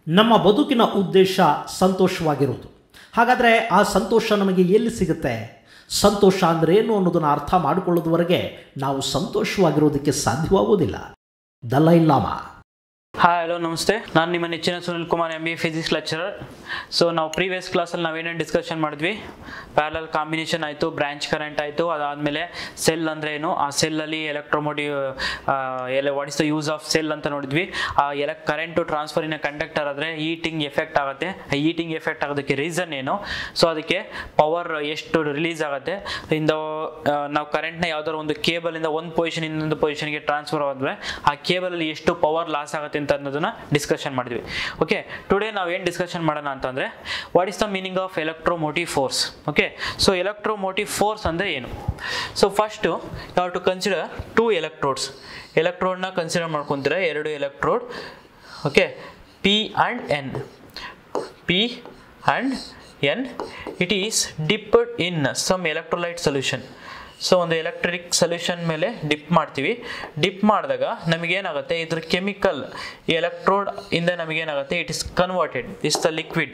ನಮ್ಮ ಬದುಕಿನ ಉದ್ದೇಶ ಸಂತೋಷವಾಗಿರುವುದು. ಹಾಗಾದರೆ ಆ ಸಂತೋಷ ನಮಗೆ ಎಲ್ಲಿ ಸಿಗುತ್ತೆ? ಸಂತೋಷ ಅಂದರೆ ಏನು ಅನ್ನೋದನ್ನು ಅರ್ಥ ಮಾಡಿಕೊಳ್ಳೋದುವರೆಗೆ ನಾವು ಸಂತೋಷವಾಗಿರೋದಕ್ಕೆ ಸಾಧ್ಯವಾಗುವುದಿಲ್ಲ. ದಲೈ ಲಾಮಾ. ಹಾಯ್, ಹಲೋ, ನಮಸ್ತೆ. ನಾನು ನಿಮ್ಮ ನೆಚ್ಚಿನ Sunil Kumar, MBA physics lecturer. So ನಾವು ಪ್ರೀವಿಯಸ್ ಕ್ಲಾಸಲ್ಲಿ ನಾವೇನೇನು ಡಿಸ್ಕಷನ್ ಮಾಡಿದ್ವಿ, ಪ್ಯಾರಲಲ್ ಕಾಂಬಿನೇಷನ್ ಆಯಿತು, ಬ್ರಾಂಚ್ ಕರೆಂಟ್ ಆಯಿತು, ಅದಾದಮೇಲೆ ಸೆಲ್ ಅಂದರೆ ಏನು, ಆ ಸೆಲ್ಲಲ್ಲಿ electromotive what is the use of cell ಅಂತ ನೋಡಿದ್ವಿ. ಆ ಕರೆಂಟು ಟ್ರಾನ್ಸ್ಫರಿನ ಕಂಡಕ್ಟರ್ ಆದರೆ ಹೀಟಿಂಗ್ ಎಫೆಕ್ಟ್ ಆಗುತ್ತೆ. ಹೀಟಿಂಗ್ ಎಫೆಕ್ಟ್ ಆಗೋದಕ್ಕೆ ರೀಸನ್ ಏನು, ಸೊ ಅದಕ್ಕೆ ಪವರ್ ಎಷ್ಟು ರಿಲೀಸ್ ಆಗುತ್ತೆ, ನಾವು ಕರೆಂಟ್ನ ಯಾವ್ದಾದ್ರು ಒಂದು ಕೇಬಲಿಂದ ಒಂದು ಪೊಸಿಷನ್ ಇನ್ನೊಂದು ಪೊಸಿಷನ್ಗೆ ಟ್ರಾನ್ಸ್ಫರ್ ಆದ್ರೆ ಆ ಕೇಬಲಲ್ಲಿ ಎಷ್ಟು ಪವರ್ ಲಾಸ್ ಆಗುತ್ತೆ ಅಂತ ಅನ್ನೋದನ್ನ ಡಿಸ್ಕಷನ್ ಮಾಡಿದ್ವಿ. ಓಕೆ, ಟುಡೇ ನಾವು ಏನು ಡಿಸ್ಕಷನ್ ಮಾಡೋಣ ಅಂತಂದ್ರೆ, what is the meaning of electromotive force. Okay, so electromotive force ಅಂದರೆ ಏನು? So first you have to consider 2 electrodes. ಎಲೆಕ್ಟ್ರೋಡ್ನ ಕನ್ಸಿಡರ್ ಮಾಡ್ಕೊಂತೀರ, 2 electrode. Okay, P and N. P and N. It is dipped in some electrolyte solution. So ಒಂದು electric solution ಮೇಲೆ dip ಮಾಡ್ತೀವಿ. Dip ಮಾಡಿದಾಗ ನಮಗೇನಾಗುತ್ತೆ, ಇದ್ರ ಕೆಮಿಕಲ್ ಎಲೆಕ್ಟ್ರೋಡ್ ಇಂದ ನಮಗೇನಾಗುತ್ತೆ, it is converted is the liquid.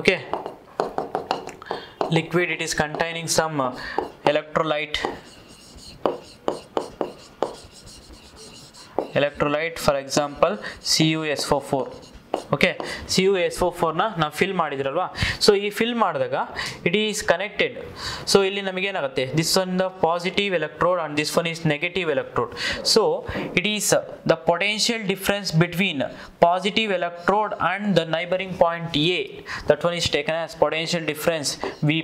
Okay, liquid, it is containing some electrolyte, for example CuSO4. Okay, CuSO4 ನಾವು fill ಮಾಡಿದ್ರಲ್ವಾ, ಸೊ ಈ ಫಿಲ್ ಮಾಡಿದಾಗ ಇಟ್ ಈಸ್ ಕನೆಕ್ಟೆಡ್. ಸೊ ಇಲ್ಲಿ ನಮಗೇನಾಗುತ್ತೆ, this one the positive electrode and this one is negative electrode. So it is the potential difference between positive electrode and the neighbouring point A, that one is taken as potential difference V+.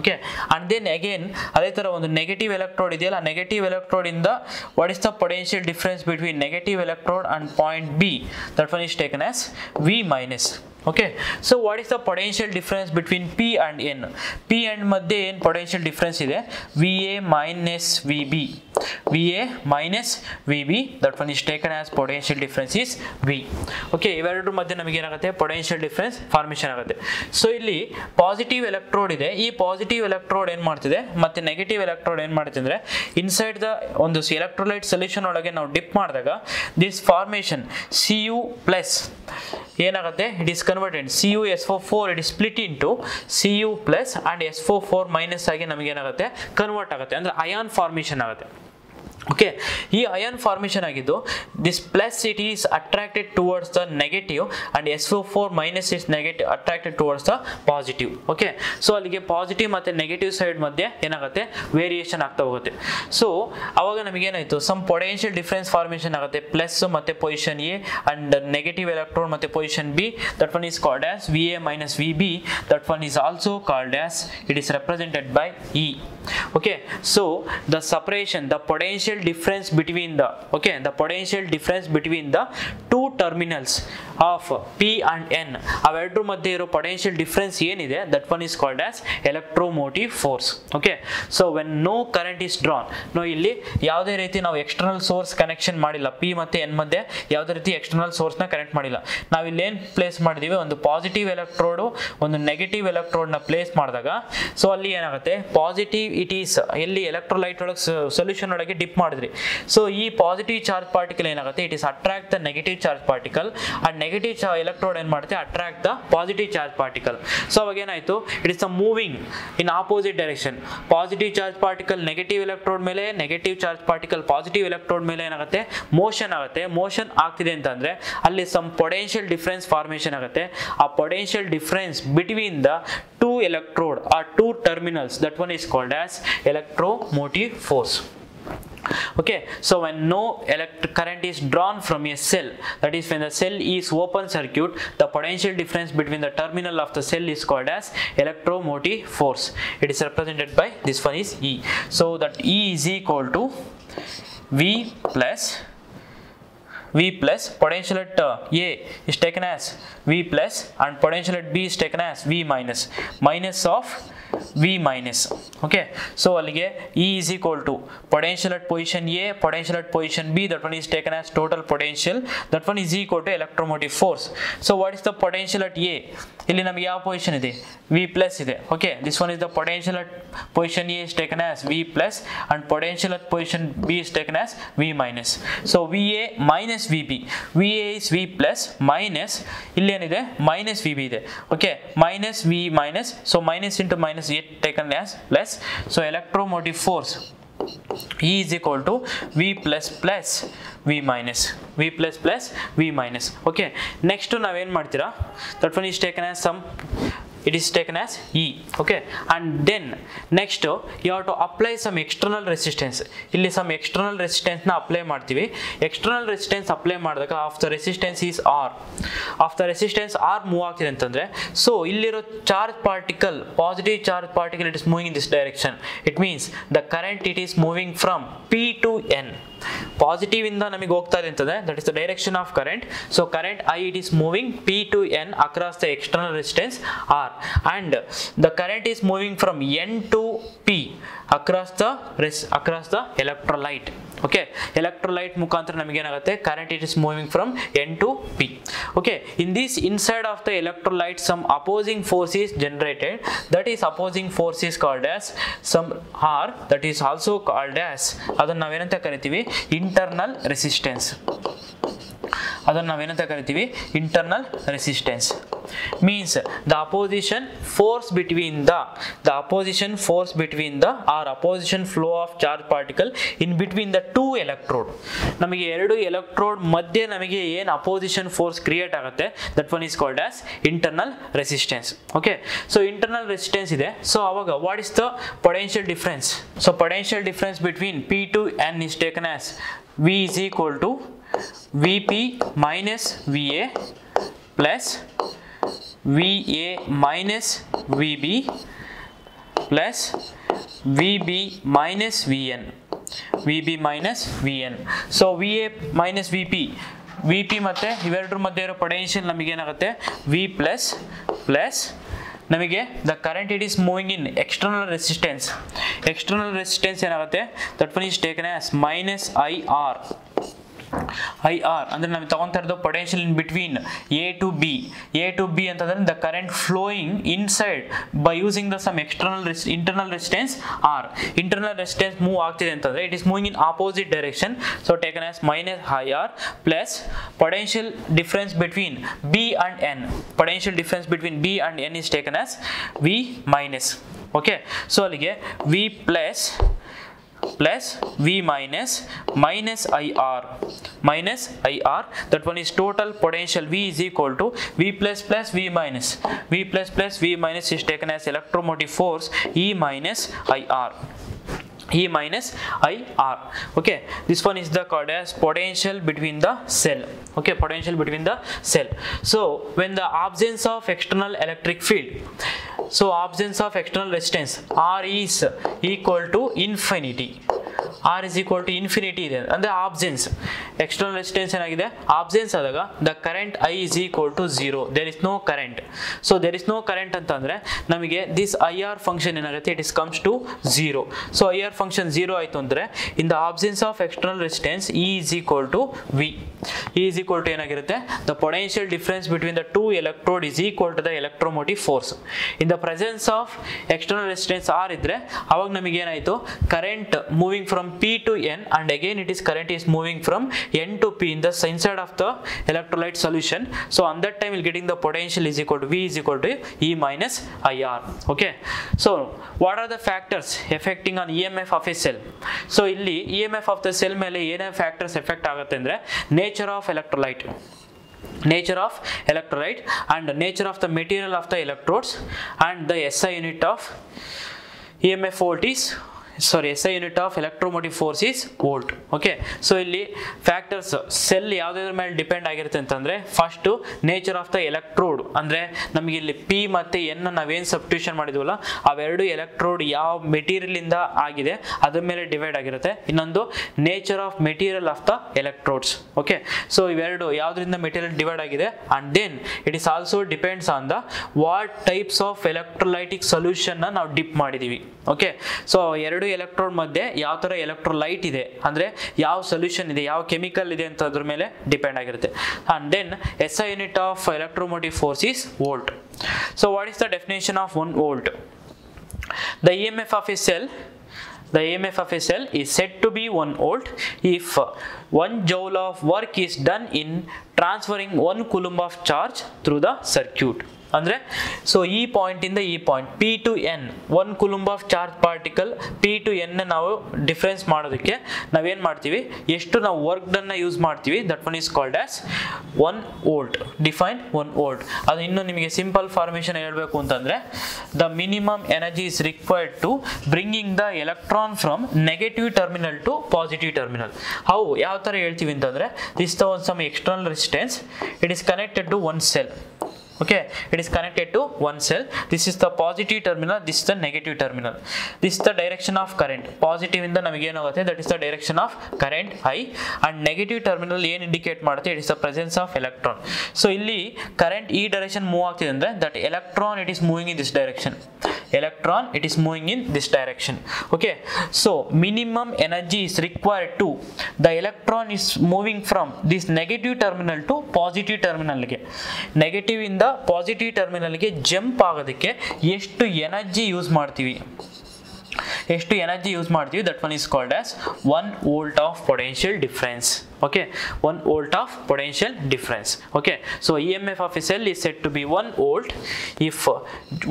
Okay, and then again ಅದೇ ಥರ ಒಂದು negative electrode ಇದೆಯಲ್ಲ, negative electrode ಇಂದ what is the potential difference between negative electrode and point B, that one is taken as V-. Okay, so what is the potential difference between P and N? P and ಮಧ್ಯೆ ಏನು potential difference ಇದೆ, VA minus VB. VA minus VB, that one is taken as potential difference is V. Okay, ಇವೆರಡರ ಮಧ್ಯೆ ನಮಗೆ ಏನಾಗುತ್ತೆ, potential difference formation ಆಗುತ್ತೆ. So ಇಲ್ಲಿ positive electrode ಇದೆ, ಈ ಪಾಸಿಟಿವ್ ಎಲೆಕ್ಟ್ರೋಡ್ ಏನು ಮಾಡ್ತಿದೆ ಮತ್ತೆ ನೆಗೆಟಿವ್ ಎಲೆಕ್ಟ್ರೋಡ್ ಏನು ಮಾಡುತ್ತೆ ಅಂದರೆ, ಇನ್ಸೈಡ್ ದ ಒಂದು ಎಲೆಕ್ಟ್ರೋಲೈಟ್ ಸೊಲ್ಯೂಷನ್ ಒಳಗೆ ನಾವು ಡಿಪ್ ಮಾಡಿದಾಗ ದಿಸ್ ಫಾರ್ಮೇಷನ್ Cu+ ಏನಾಗುತ್ತೆ, it is converted CuSO4, it is split into Cu+ and SO4- ಆಗಿ ನಮಗೆ ಏನಾಗುತ್ತೆ, ಕನ್ವರ್ಟ್ ಆಗುತ್ತೆ, ಅಂದ್ರೆ ಅಯಾನ್ ಫಾರ್ಮೇಷನ್ ಆಗುತ್ತೆ. ಓಕೆ, ಈ ಅಯಾನ್ ಫಾರ್ಮೇಷನ್ ಆಗಿದ್ದು this plus it is attracted towards the negative and SO4- is negative attracted towards the positive. Okay, so ಅಲ್ಲಿಗೆ positive ಮತ್ತು ನೆಗೆಟಿವ್ ಸೈಡ್ ಮಧ್ಯೆ ಏನಾಗುತ್ತೆ, ವೇರಿಯೇಷನ್ ಆಗ್ತಾ ಹೋಗುತ್ತೆ. ಸೊ ಅವಾಗ ನಮಗೇನಾಯಿತು, ಸಮ್ ಪೊಟೆನ್ಷಿಯಲ್ ಡಿಫರೆನ್ಸ್ ಫಾರ್ಮೇಷನ್ ಆಗುತ್ತೆ, ಪ್ಲಸ್ ಮತ್ತು position A and negative electrode ಮತ್ತು position B, that one is called as VA minus VB, that one is also called as, it is represented by E. Okay, so the separation, the potential difference between the two terminals of P and N, ಅವೆರಡರ ಮಧ್ಯೆ ಇರೋ ಪೊಟೆನ್ಷಿಯಲ್ ಡಿಫರೆನ್ಸ್ ಏನಿದೆ, that one is called as electromotive force. Okay, so when no current is drawn, ಇಲ್ಲಿ ಯಾವುದೇ ರೀತಿ ನಾವು ಎಕ್ಸ್ಟರ್ನಲ್ ಸೋರ್ಸ್ ಕನೆಕ್ಷನ್ ಮಾಡಿಲ್ಲ, P ಮತ್ತು N ಮಧ್ಯೆ ಯಾವುದೇ ರೀತಿ ಎಕ್ಸ್ಟರ್ನಲ್ ಸೋರ್ಸ್ನ ಕನೆಕ್ಟ್ ಮಾಡಿಲ್ಲ. ನಾವು ಇಲ್ಲೇನು ಪ್ಲೇಸ್ ಮಾಡಿದೀವಿ, ಒಂದು ಪಾಸಿಟಿವ್ ಎಲೆಕ್ಟ್ರೋಡು ಒಂದು ನೆಗೆಟಿವ್ ಎಲೆಕ್ಟ್ರೋಡ್ನ ಪ್ಲೇಸ್ ಮಾಡಿದಾಗ, ಸೊ ಅಲ್ಲಿ ಏನಾಗುತ್ತೆ, ಪಾಸಿಟಿವ್ ಇಟ್ ಈಸ್ ಎಲ್ಲಿ ಎಲೆಕ್ಟ್ರೋಲೈಟ್ ಒಳಗೆ ಸೊಲ್ಯೂಷನ್ ಒಳಗೆ ಡಿಪ್ ಮಾಡಿದ್ರಿ, ಸೊ ಈ ಪಾಸಿಟಿವ್ ಚಾರ್ಜ್ ಪಾರ್ಟಿಕಲ್ ಏನಾಗುತ್ತೆ, it is attract the negative charge particle and negative electrode ಏನು ಮಾಡುತ್ತೆ, attract the positive charge particle. So ಅವಾಗ ಏನಾಯಿತು, it is moving in opposite direction. Positive charge particle negative electrode ಮೇಲೆ, negative charge particle positive electrode ಮೇಲೆ ಏನಾಗುತ್ತೆ, motion ಆಗುತ್ತೆ. Motion ಆಗ್ತಿದೆ ಅಂತಂದ್ರೆ ಅಲ್ಲಿ ಸಮ್ ಪೊಟೆನ್ಷಿಯಲ್ ಡಿಫರೆನ್ಸ್ ಫಾರ್ಮೇಷನ್ ಆಗುತ್ತೆ. ಆ potential difference between the two electrode or 2 terminals, that one is called as electromotive force. Okay, so when no electric current is drawn from a cell, that is when the cell is open circuit, the potential difference between the terminal of the cell is called as electromotive force. It is represented by this one is E. So that E is equal to V plus potential at A is taken as V plus and potential at B is taken as V minus of V minus. Okay, so ಅಲ್ಲಿಗೆ E is equal to potential at position A, potential at position B, that one is taken as total potential, that one is equal to electromotive force. So what is the potential at A? ಇಲ್ಲಿ ನಮಗೆ ಯಾವ position ಇದೆ, V plus ಇದೆ. Okay, this one is the potential at position A is taken as V plus and potential at position B is taken as V minus. So VA minus VB. VA is V plus minus ಇಲ್ಲಿ ಏನಿದೆ minus VB ಇದೆ. Okay, minus V minus, so minus into minus is taken as plus. So electromotive force E is equal to V plus plus V minus. V plus plus V minus. Okay, next to ನಾವೇನು ಮಾಡ್ತೀರಾ, that one is taken as some, it is taken as E. Okay, and then next you have to apply some external resistance. ಇಲ್ಲಿ some external resistance ನ apply ಮಾಡ್ತೀವಿ. External resistance apply ಮಾಡಿದಾಗ of the resistance is R. Of the resistance R move ಆಗ್ತಿದೆ ಅಂತಂದ್ರೆ, so ಇಲ್ಲಿರೋ charge particle, positive charge particle, it is moving in this direction. It means the current it is moving from P to N. Positive ಇಂದ ನಮಗೆ ಹೋಗ್ತಾ ಇದೆ ಅಂತಂದ್ರೆ that is the direction of current. So current I, it is moving P to N across the external resistance R, and the current is moving from N to P across the electrolyte. Okay, electrolyte ಮುಖಾಂತರ ನಮಗೆ ಏನಾಗುತ್ತೆ, current it is moving from N to P. Okay, in this inside of the electrolyte some opposing force is generated. That is opposing force is called as some R, that is also called as, ಅದನ್ನ ನಾವೇನಂತ ಕರಿತೀವಿ, internal resistance. ಅದನ್ನ ನಾವೇನಂತ ಕರಿತೀವಿ, internal resistance. Means the opposition force between the or opposition flow of charge particle in between the two electrode. ನಮಗೆ ಎರಡು electrode ಮಧ್ಯೆ ನಮಗೆ ಏನು ಅಪೋಸಿಷನ್ ಫೋರ್ಸ್ ಕ್ರಿಯೇಟ್ ಆಗುತ್ತೆ, that one is called as internal resistance. Okay, so internal resistance ಇದೆ. So ಅವಾಗ what is the potential difference? So potential difference between P to N is taken as V is equal to VP minus VA plus VA minus VB plus VB minus VN. VB minus VN. So VA minus VP ಮತ್ತೆ ಇವೆರಡರ ಮಧ್ಯೆ ಇರೋ potential ನಮಗೆ ಏನಾಗುತ್ತೆ, V plus ನಮಗೆ the current it is moving in external resistance ಏನಾಗುತ್ತೆ, that one is taken as minus IR ಅಂದ್ರೆ ನಾವು ತಗೊಂತಾ ಇರೋದು potential in between A to B ಅಂತಂದ್ರೆ the current flowing inside by using the some internal resistance R. Internal resistance move ಆಗ್ತಿದೆ ಅಂತಂದ್ರೆ it is moving in opposite direction, so taken as minus IR plus potential difference between B and N. Potential difference between B and N is taken as V minus. Okay, so ಅಲ್ಲಿಗೆ V plus V minus IR, that one is total potential V is equal to V plus V minus. V plus V minus is taken as electromotive force E minus IR. Okay, this one is the called as potential between the cell. Okay, potential between the cell. So when the absence of external electric field, so absence of external resistance, R is equal to infinity. R is equal to infinity ಇದೆ ಅಂದ್ರೆ absence, external resistance ಏನಾಗಿದೆ, absence ಆದಾಗ the current I is equal to 0. there is no current. So there is no current ಅಂತಂದ್ರೆ ನಮಗೆ this IR function ಏನಾಗುತ್ತೆ, it is comes to 0. So IR function 0 ಆಯ್ತು ಅಂದ್ರೆ in the absence of external resistance E is equal to V. E is equal to ಏನಾಗಿರುತ್ತೆ, the potential difference between the two electrode is equal to the electromotive force. In the presence of external resistance R ಇದ್ರೆ ಅವಾಗ ನಮಗೆ ಏನಾಯ್ತು, current moving from P to N, and again it is current is moving from N to P in the inside of the electrolyte solution. So on that time we'll getting the potential is equal to V is equal to E minus IR. Okay, so what are the factors affecting on EMF of a cell? So ಇಲ್ಲಿ EMF of the cell ಮೇಲೆ ಏನೇ factors affect ಆಗುತ್ತೆ ಅಂದ್ರೆ nature of electrolyte and nature of the material of the electrodes and the SI unit of EMF volt is SI unit of electromotive force is volt. Okay, so ಇಲ್ಲಿ factors cell ಯಾವುದ್ರ ಮೇಲೆ depend ಆಗಿರುತ್ತೆ ಅಂತಂದ್ರೆ first nature of the electrode, ಅಂದ್ರೆ ನಮಗೆ ಇಲ್ಲಿ P ಮತ್ತೆ N ನಾವೇನು ಸಬ್ಸ್ಟಿಟ್ಯೂಷನ್ ಮಾಡಿದ್ವಲ್ಲ ಅವೆರಡು ಎಲೆಕ್ಟ್ರೋಡ್ ಯಾವ ಮೆಟೀರಿಯಲ್ ಇಂದ ಆಗಿದೆ ಅದ್ರ ಮೇಲೆ ಡಿವೈಡ್ ಆಗಿರುತ್ತೆ. ಇನ್ನೊಂದು nature of material of the electrodes. Okay, so ಇವೆರಡು ಯಾವ್ದ್ರಿಂದ ಮೆಟೀರಿಯಲ್ ಡಿವೈಡ್ ಆಗಿದೆ, and then it is also depends on the what types of electrolytic solution ನಾವು ಡಿಪ್ ಮಾಡಿದೀವಿ. ಓಕೆ, ಸೊ ಎರಡು ಎಲೆಕ್ಟ್ರೋಡ್ ಮಧ್ಯೆ ಯಾವ ತರ ಎಲೆಕ್ಟ್ರೋಲೈಟ್ ಇದೆ ಅಂದ್ರೆ ಯಾವ ಸೊಲ್ಯೂಷನ್ ಇದೆ, ಯಾವ ಕೆಮಿಕಲ್ ಇದೆ ಅಂತ ಅದ್ರ ಮೇಲೆ ಡಿಪೆಂಡ್ ಆಗಿರುತ್ತೆ. And then SI unit of electromotive force is volt. So what is the definition of 1 volt? The EMF of a cell the EMF of a cell is said to be 1 volt if 1 joule of work is done in transferring 1 coulomb of charge through the circuit. ಅಂದರೆ so ಈ ಪಾಯಿಂಟಿಂದ ಈ point P to N 1 coulomb of charge particle P to N ನಾವು difference ಮಾಡೋದಕ್ಕೆ ನಾವೇನು ಮಾಡ್ತೀವಿ, ಎಷ್ಟು ನಾವು ವರ್ಕ್ ಡನ್ನ ಯೂಸ್ ಮಾಡ್ತೀವಿ, that one is called as 1 volt. Define 1 volt. ಅದು ಇನ್ನು ನಿಮಗೆ ಸಿಂಪಲ್ ಫಾರ್ಮೇಷನ್ ಹೇಳಬೇಕು ಅಂತಂದರೆ, the minimum energy is required to bringing the electron from negative terminal to positive terminal. How ಯಾವ ಥರ ಹೇಳ್ತೀವಿ ಅಂತಂದರೆ, this the one some external resistance, it is connected to one cell. Okay, it is connected to one cell. This is the positive terminal, this is the negative terminal. This is the direction of current. Positive ಇಂದ ನಮಗೆ ಏನಾಗುತ್ತೆ, that is the direction of current I, and negative terminal ಏನು indicate ಮಾಡುತ್ತೆ, it is the presence of electron. So ಇಲ್ಲಿ current ಈ direction move ಆಗ್ತಿದೆ ಅಂದ್ರೆ that electron it is moving in this direction. Electron it is moving in this direction. Okay, so minimum energy is required to the electron is moving from this negative terminal to positive terminal ಗೆ. Negative ಇಂದ positive ಟರ್ಮಿನಲ್ಗೆ jump ಆಗೋದಕ್ಕೆ ಎಷ್ಟು energy use ಮಾಡ್ತೀವಿ, that one is called as 1 volt of potential difference. Okay, 1 volt of potential difference. Okay, so EMF of a cell is said to be 1 volt if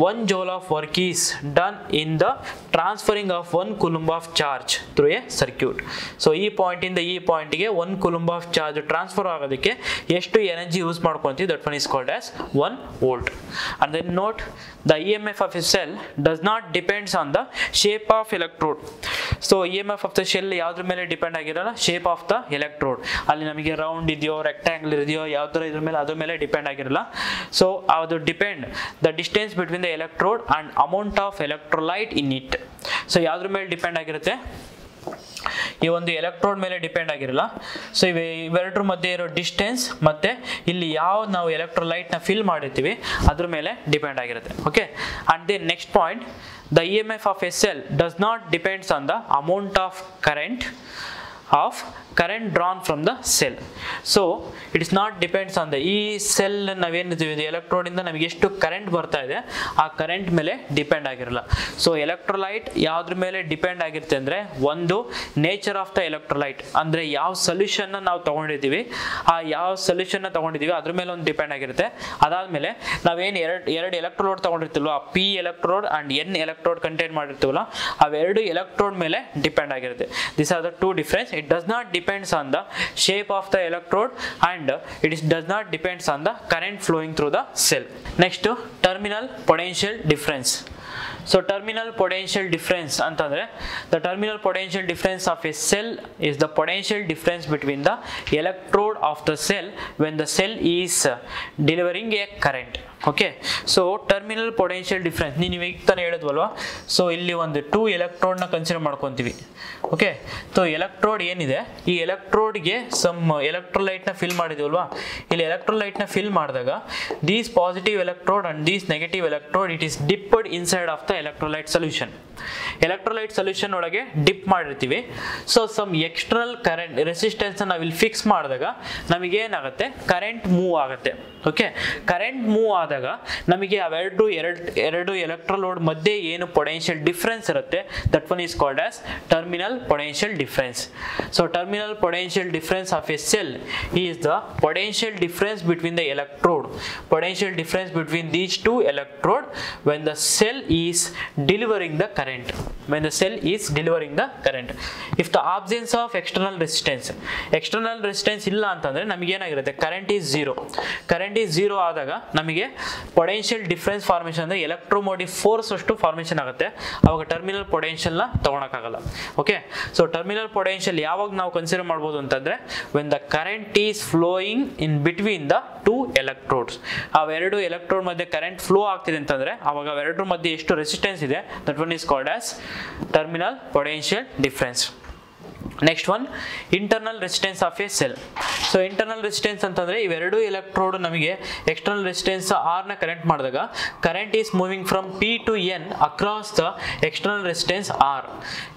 1 joule of work is done in the transferring of 1 coulomb of charge through a circuit. So ಈ point ಇಂದ ಈ ಪಾಯಿಂಟ್ಗೆ 1 coulomb of charge transfer ಆಗೋದಕ್ಕೆ ಎಷ್ಟು energy use ಮಾಡ್ಕೊಂತೀವಿ, that one is called as 1 volt. And then note, the EMF of a cell does not depends on the shape of electrode. So EMF of the cell ಯಾವ್ದ್ರ ಮೇಲೆ depend ಆಗಿರಲ್ಲ, shape of the electrode. ಅಲ್ಲಿ ನಮಗೆ round ಇದೆಯೋ rectangle ಇದೆಯೋ ಯಾವ ಥರ ಇದ್ರ ಮೇಲೆ ಅದ್ರ ಮೇಲೆ ಡಿಪೆಂಡ್ ಆಗಿರಲ್ಲ. ಸೊ ಅದು depend the distance between the electrode and amount of electrolyte in it. So ಯಾವ್ದ್ರ ಮೇಲೆ ಡಿಪೆಂಡ್ ಆಗಿರುತ್ತೆ, ಈ ಒಂದು ಎಲೆಕ್ಟ್ರೋಡ್ ಮೇಲೆ ಡಿಪೆಂಡ್ ಆಗಿರಲ್ಲ. ಸೊ ಇವೆರಡರ ಮಧ್ಯೆ ಇರೋ ಡಿಸ್ಟೆನ್ಸ್ ಮತ್ತೆ ಇಲ್ಲಿ ಯಾವ ನಾವು ಎಲೆಕ್ಟ್ರೋಲೈಟ್ ನ ಫಿಲ್ ಮಾಡಿರ್ತೀವಿ ಅದ್ರ ಮೇಲೆ ಡಿಪೆಂಡ್ ಆಗಿರುತ್ತೆ. Okay, and then next point, the EMF of a cell does not depends on the amount of current drawn from the cell. So it is not depends on the ಈ cell ನಾವೇನಿದ್ದೀವಿ electrode ಇಂದ ನಮಗೆ ಎಷ್ಟು current ಬರ್ತಾ ಇದೆ ಆ current ಮೇಲೆ depend ಆಗಿರಲ್ಲ. So electrolyte ಯಾವ್ದ್ರ ಮೇಲೆ ಡಿಪೆಂಡ್ ಆಗಿರುತ್ತೆ ಅಂದ್ರೆ, ಒಂದು ನೇಚರ್ ಆಫ್ ದ ಎಲೆಕ್ಟ್ರೋಲೈಟ್, ಅಂದ್ರೆ ಯಾವ ಸೊಲ್ಯೂಷನ್ ನಾವು ತಗೊಂಡಿದ್ದೀವಿ ಅದ್ರ ಮೇಲೆ ಒಂದು ಡಿಪೆಂಡ್ ಆಗಿರುತ್ತೆ. ಅದಾದ್ಮೇಲೆ ನಾವೇನು ಎರಡು ಎಲೆಕ್ಟ್ರೋಡ್ ತಗೊಂಡಿರ್ತೀವಲ್ಲ, P electrode and N electrode contain ಮಾಡಿರ್ತೀವಲ್ಲ, ಅವೆರಡು ಎಲೆಕ್ಟ್ರೋಡ್ ಮೇಲೆ ಡಿಪೆಂಡ್ ಆಗಿರುತ್ತೆ. This are the two difference. It does not depends on the shape of the electrode and does not depends on the current flowing through the cell. Next, terminal potential difference. So terminal potential difference ಅಂತಂದ್ರೆ, the terminal potential difference of a cell is the potential difference between the electrode of the cell when the cell is delivering a current. Okay, so terminal potential difference ನೀವು ಈಗ ತಾನೇ ಹೇಳಿದ್ವಲ್ವಾ. So ಇಲ್ಲಿ ಒಂದು 2 ಎಲೆಕ್ಟ್ರೋಡ್ನ consider ಮಾಡ್ಕೊತೀವಿ. Okay, so electrode ಏನಿದೆ, ಈ ಎಲೆಕ್ಟ್ರೋಡ್ಗೆ ಸಮ್ ಎಲೆಕ್ಟ್ರೋಲೈಟ್ನ ಫಿಲ್ ಮಾಡಿದ್ವಲ್ವಾ. ಇಲ್ಲಿ ಎಲೆಕ್ಟ್ರೋಲೈಟ್ನ ಫಿಲ್ ಮಾಡಿದಾಗ these positive electrode and these negative electrode it is dipped inside of the electrolyte solution. Electrolyte solution ಒಳಗೆ ಡಿಪ್ ಮಾಡಿರ್ತೀವಿ. So some external current resistance ನಾವು ಇಲ್ಲಿ ಫಿಕ್ಸ್ ಮಾಡಿದಾಗ ನಮಗೆ ಏನಾಗುತ್ತೆ, ಕರೆಂಟ್ ಮೂವ್ ಆಗುತ್ತೆ. ಓಕೆ, ಕರೆಂಟ್ ಮೂವ್ ಆದಾಗ ನಮಗೆ ಅವೆರಡು ಎಲೆಕ್ಟ್ರೋಲೋಡ್ ಮಧ್ಯೆ ಏನು ಪೊಟೆನ್ಷಿಯಲ್ ಡಿಫರೆನ್ಸ್ ಇರುತ್ತೆ, that one is called as terminal potential difference. So terminal potential difference of a cell is the potential difference between the electrode, potential difference between these 2 electrode when the cell is delivering the current. If the absence of external resistance ಇಲ್ಲ ಅಂತಂದ್ರೆ ನಮಗೆ ಏನಾಗಿರುತ್ತೆ, current is zero ಆದಾಗ ನಮಗೆ potential difference formation ಅಂದ್ರೆ electromotive force ಅಷ್ಟು formation ಆಗುತ್ತೆ. ಅವಾಗ ಟರ್ಮಿನಲ್ ಪೊಟೆನ್ಷಿಯಲ್ ನ ತಗೊಳಕ್ಕಾಗಲ್ಲ. ಓಕೆ, ಸೊ ಟರ್ಮಿನಲ್ ಪೊಟೆನ್ಷಿಯಲ್ ಯಾವಾಗ ನಾವು ಕನ್ಸಿಡರ್ ಮಾಡ್ಬೋದು ಅಂತಂದ್ರೆ, when the current is flowing in between the 2 electrodes. ಅವೆರಡು ಎಲೆಕ್ಟ್ರೋಡ್ ಮಧ್ಯೆ ಕರೆಂಟ್ ಫ್ಲೋ ಆಗ್ತಿದೆ ಅಂತಂದ್ರೆ ಅವಾಗ ಅವೆರಡರ ಮಧ್ಯೆ ಎಷ್ಟು ರೆಸಿಸ್ಟೆನ್ಸ್ ಇದೆ, that one is called as terminal potential difference. Next one internal resistance of a cell. So internal resistance ಅಂತಂದರೆ ಇವೆರಡು ಎಲೆಕ್ಟ್ರೋಡ್ ನಮಗೆ ಎಕ್ಸ್ಟರ್ನಲ್ ರೆಸಿಸ್ಟೆನ್ಸ್ ಆರ್ನ ಕನೆಕ್ಟ್ ಮಾಡಿದಾಗ current is moving from P to N across the external resistance R.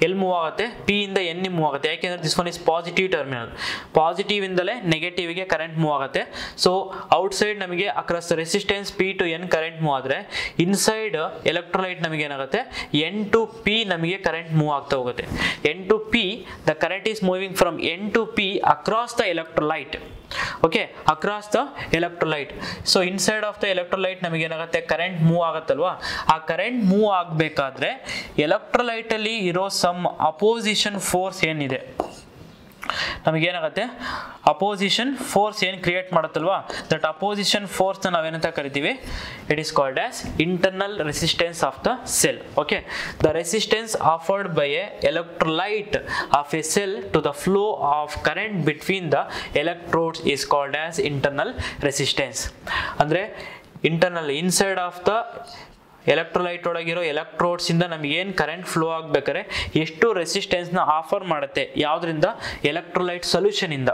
ಎಲ್ಲಿ move ಆಗುತ್ತೆ? P ಇಂದ N move ಆಗುತ್ತೆ. ಯಾಕೆಂದರೆ this one is positive terminal. Positive ಇಂದಲೇ ನೆಗೆಟಿವ್ಗೆ ಕರೆಂಟ್ ಮೂವ್ ಆಗುತ್ತೆ. ಸೊ ಔಟ್ಸೈಡ್ ನಮಗೆ across the resistance P to N current move ಆದರೆ ಇನ್ಸೈಡ್ ಎಲೆಕ್ಟ್ರೋಲೈಟ್ ನಮಗೆ ಏನಾಗುತ್ತೆ? ಎನ್ ಟು ಪಿ ನಮಗೆ ಕರೆಂಟ್ ಮೂವ್ ಆಗ್ತಾ ಹೋಗುತ್ತೆ. N to P the current is moving from N to P across the electrolyte. Okay, across the electrolyte. So inside of the electrolyte ನಮಗೆ ಏನಾಗುತ್ತೆ? Current move ಆಗುತ್ತಲ್ವಾ? ಆ current move ಆಗಬೇಕಾದ್ರೆ electrolyte ಅಲ್ಲಿ ಇರೋ ಸಮ್ ಅಪೋಸಿಷನ್ ಫೋರ್ಸ್ ಏನಿದೆ ನಮಗೇನಾಗುತ್ತೆ? Opposition force ಏನು ಕ್ರಿಯೇಟ್ ಮಾಡುತ್ತಲ್ವಾ? ದಟ್ ಅಪೋಸಿಷನ್ ಫೋರ್ಸ್ನ ನಾವೇನಂತ ಕರಿತೀವಿ? It is called as internal resistance of the cell. Okay, the resistance offered by a electrolyte of a cell to the flow of current between the electrodes is called as internal resistance. ಅಂದರೆ internal inside of the electrolyte ಒಳಗಿರೋ electrodes ಇಂದ ನಮಗೇನು current flow ಆಗಬೇಕಾದ್ರೆ ಎಷ್ಟು ರೆಸಿಸ್ಟೆನ್ಸ್ನ offer ಮಾಡುತ್ತೆ? ಯಾವುದರಿಂದ? Electrolyte solution ಇಂದ.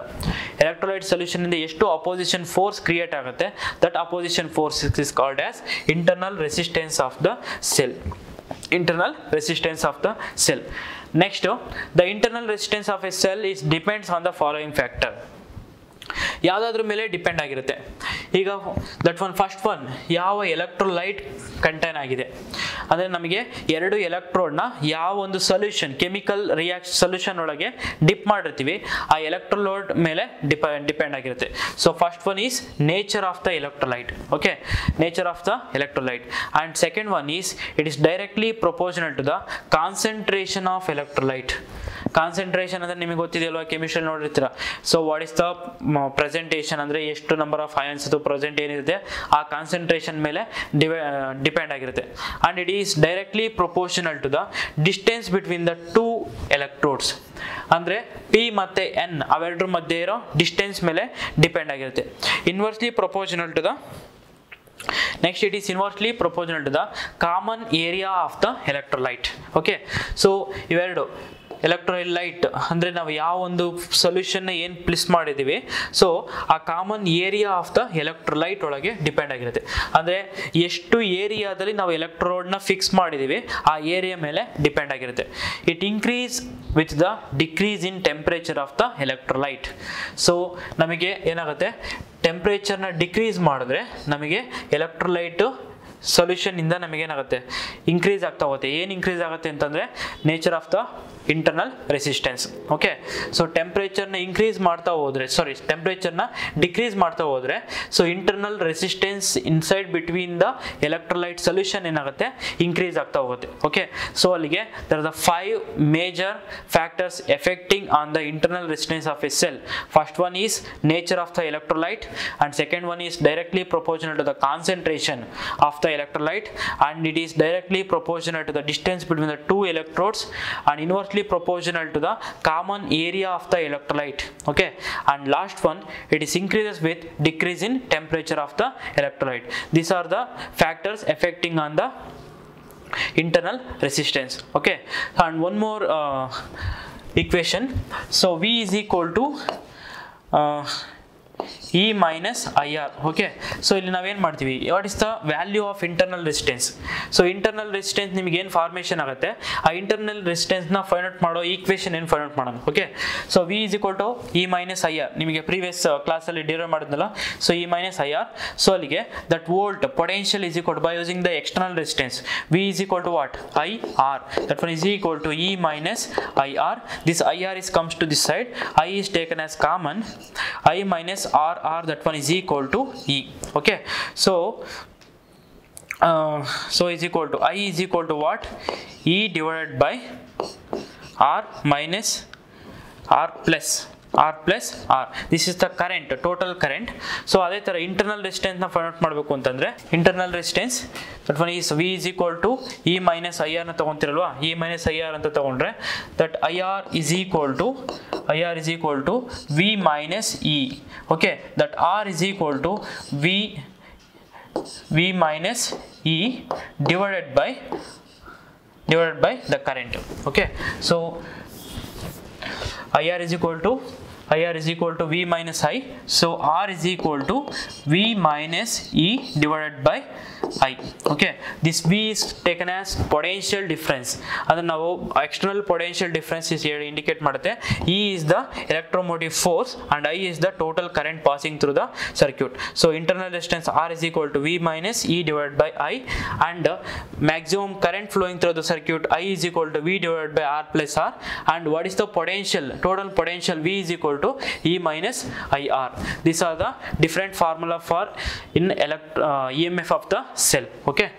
Electrolyte solution ಇಂದ ಎಷ್ಟು ಅಪೋಸಿಷನ್ ಫೋರ್ಸ್ ಕ್ರಿಯೇಟ್ ಆಗುತ್ತೆ? That opposition force is called as internal resistance of the cell. Internal resistance of the cell. Next, the internal resistance of a cell is depends on the following factor. ಯಾವುದಾದ್ರ ಮೇಲೆ depend ಆಗಿರುತ್ತೆ. ಈಗ that one first one ಯಾವ electrolyte contain ಆಗಿದೆ ಅಂದರೆ ನಮಗೆ ಎರಡು ಎಲೆಕ್ಟ್ರೋಡ್ನ ಯಾವ ಒಂದು ಸೊಲ್ಯೂಷನ್ ಕೆಮಿಕಲ್ ಸೊಲ್ಯೂಷನ್ ಒಳಗೆ ಡಿಪ್ ಮಾಡಿರ್ತೀವಿ ಆ ಎಲೆಕ್ಟ್ರೋಲೈಟ್ ಮೇಲೆ ಡಿಪೆಂಡ್ ಆಗಿರುತ್ತೆ. So first one is nature of the electrolyte. Okay, nature of the electrolyte. And second one is it is directly proportional to the concentration of electrolyte. Concentration ಅಂದರೆ ನಿಮಗೆ ಗೊತ್ತಿದೆಯಲ್ವಾ, chemistry ನೋಡಿರ್ತೀರ. So what is the presentation ಅಂದರೆ ಎಷ್ಟು number of ions ಅದು present ಏನಿರುತ್ತೆ ಆ concentration ಮೇಲೆ ಡಿಪೆಂಡ್ ಆಗಿರುತ್ತೆ. And it is directly proportional to the distance between the two electrodes. ಅಂದರೆ ಪಿ ಮತ್ತು ಎನ್ ಅವೆರಡರ ಮಧ್ಯೆ ಇರೋ ಡಿಸ್ಟೆನ್ಸ್ ಮೇಲೆ ಡಿಪೆಂಡ್ ಆಗಿರುತ್ತೆ. Inversely proportional to the next it is inversely proportional to the common area of the electrolyte. Okay, so ಇವೆರಡು electrolyte ಅಂದರೆ ನಾವು ಯಾವ ಒಂದು ಸೊಲ್ಯೂಷನ್ನ ಏನು ಪ್ಲೇಸ್ ಮಾಡಿದ್ದೀವಿ ಸೊ ಆ common area of the electrolyte ಒಳಗೆ ಡಿಪೆಂಡ್ ಆಗಿರುತ್ತೆ. ಅಂದರೆ ಎಷ್ಟು ಏರಿಯಾದಲ್ಲಿ ನಾವು ಎಲೆಕ್ಟ್ರೋಡ್ನ ಫಿಕ್ಸ್ ಮಾಡಿದ್ದೀವಿ ಆ ಏರಿಯಾ ಮೇಲೆ ಡಿಪೆಂಡ್ ಆಗಿರುತ್ತೆ. It increase with the decrease in temperature of the electrolyte. So ನಮಗೆ ಏನಾಗುತ್ತೆ, ಟೆಂಪ್ರೇಚರ್ನ ಡಿಕ್ರೀಸ್ ಮಾಡಿದ್ರೆ ನಮಗೆ ಎಲೆಕ್ಟ್ರೋಲೈಟು ಸೊಲ್ಯೂಷನ್ ಇಂದ ನಮಗೇನಾಗುತ್ತೆ, ಇನ್ಕ್ರೀಸ್ ಆಗ್ತಾ ಹೋಗುತ್ತೆ. ಏನು ಇನ್ಕ್ರೀಸ್ ಆಗುತ್ತೆ ಅಂತಂದರೆ nature of the internal resistance. Okay, so ಟೆಂಪ್ರೇಚರ್ನ ಇನ್ಕ್ರೀಸ್ ಮಾಡ್ತಾ ಹೋದರೆ ಟೆಂಪ್ರೇಚರ್ನ ಡಿಕ್ರೀಸ್ ಮಾಡ್ತಾ ಹೋದರೆ so internal resistance inside between the electrolyte solution ಏನಾಗುತ್ತೆ, ಇನ್ಕ್ರೀಸ್ ಆಗ್ತಾ ಹೋಗುತ್ತೆ. ಓಕೆ, ಸೊ ಅಲ್ಲಿಗೆ there are the 5 major factors affecting on the internal resistance of a cell. First one is nature of the electrolyte and second one is directly proportional to the concentration of the electrolyte and it is directly proportional to the distance between the two electrodes and inversely proportional to the common area of the electrolyte. Okay, and last one, it is increases with decrease in temperature of the electrolyte. These are the factors affecting on the internal resistance. Okay, and one more equation. So V is equal to E minus IR. Okay, so ಇಲ್ಲಿ ನಾವೇನು ಮಾಡ್ತೀವಿ, what is the value of internal resistance. So internal resistance ನಿಮಗೆ ಏನು formation ಆಗುತ್ತೆ ಆ internal ರೆಸಿಸ್ಟೆನ್ಸ್ನ find out ಮಾಡೋ equation ಏನು ಫೈಂಡ್ ಔಟ್ ಮಾಡೋಣ. Okay, so V is equal to E minus I R. ನಿಮಗೆ ಪ್ರೀವಿಯಸ್ ಕ್ಲಾಸಲ್ಲಿ ಡಿರೈವ್ ಮಾಡಿದ್ನಲ್ಲ, so E minus I R. So ಅಲ್ಲಿಗೆ that volt potential is equal to by using the external resistance V is equal to what, I R. That one is equal to E minus I R. This I R is comes to this side, I is taken as common, I minus R, that one is equal to E. Okay, so is equal to I is equal to what, E divided by R minus R plus R. This is the current, total current. So ಅದೇ ಥರ internal ರೆಸಿಸ್ಟೆನ್ಸ್ನ find out ಮಾಡಬೇಕು ಅಂತಂದರೆ internal resistance that one is V is equal to E minus I ಆರ್ನ ತೊಗೊತಿರಲ್ವಾ, E minus I R ಅಂತ ತೊಗೊಂಡ್ರೆ that I R is equal to V minus E. Okay, that R is equal to V minus E divided by the current. Okay, so IR is equal to V minus I. So R is equal to V minus E divided by I. Okay, this V is taken as potential difference. And now external potential difference is here indicate ಮಾಡುತ್ತೆ. E is the electromotive force and I is the total current passing through the circuit. So internal resistance R is equal to V minus E divided by I, and maximum current flowing through the circuit I is equal to V divided by R plus R. And what is the potential? Total potential V is equal to E minus IR. These are the different formula for in EMF of the cell. Okay.